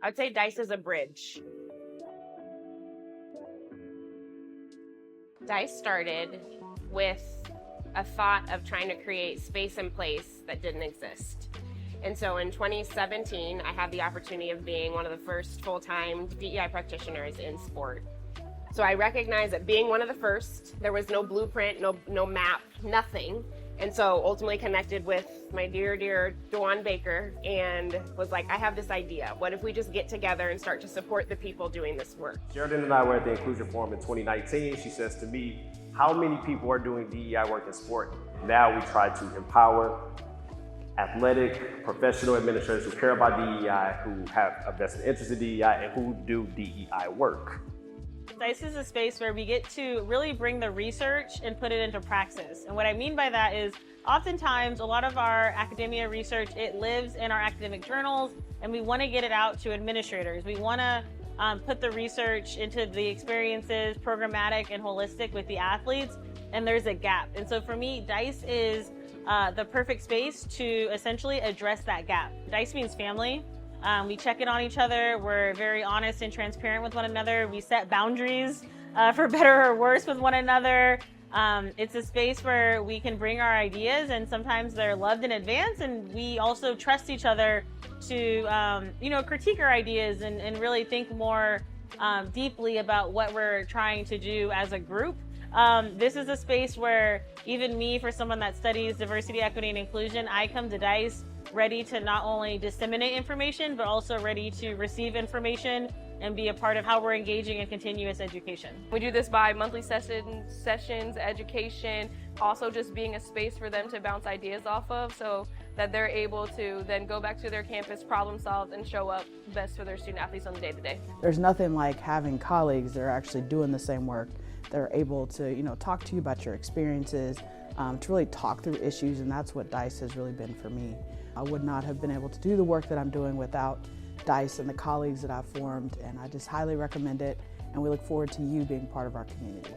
I would say DIECE is a bridge. DIECE started with a thought of trying to create space and place that didn't exist. And so in 2017, I had the opportunity of being one of the first full-time DEI practitioners in sport. So I recognized that being one of the first, there was no blueprint, no map, nothing. And so ultimately connected with my dear Dawn Baker and was like, I have this idea. What if we just get together and start to support the people doing this work? Geraldine and I were at the Inclusion Forum in 2019. She says to me, how many people are doing DEI work in sport? Now we try to empower athletic, professional administrators who care about DEI, who have a vested interest in DEI, and who do DEI work. DIECE is a space where we get to really bring the research and put it into praxis. And what I mean by that is oftentimes a lot of our academia research, it lives in our academic journals, and we want to get it out to administrators. We want to put the research into the experiences, programmatic and holistic with the athletes, and there's a gap. And so for me, DIECE is the perfect space to essentially address that gap. DIECE means family. We check in on each other. We're very honest and transparent with one another. We set boundaries for better or worse with one another. It's a space where we can bring our ideas, and sometimes they're loved in advance, and we also trust each other to critique our ideas and really think more deeply about what we're trying to do as a group. This is a space where even me, for someone that studies diversity, equity, and inclusion, I come to DIECE ready to not only disseminate information, but also ready to receive information and be a part of how we're engaging in continuous education. We do this by monthly sessions, education, also just being a space for them to bounce ideas off of so that they're able to then go back to their campus, problem solve, and show up best for their student athletes on the day-to-day. There's nothing like having colleagues that are actually doing the same work. They're able to, talk to you about your experiences, to really talk through issues, and that's what DIECE has really been for me. I would not have been able to do the work that I'm doing without DIECE and the colleagues that I've formed, and I just highly recommend it, and we look forward to you being part of our community.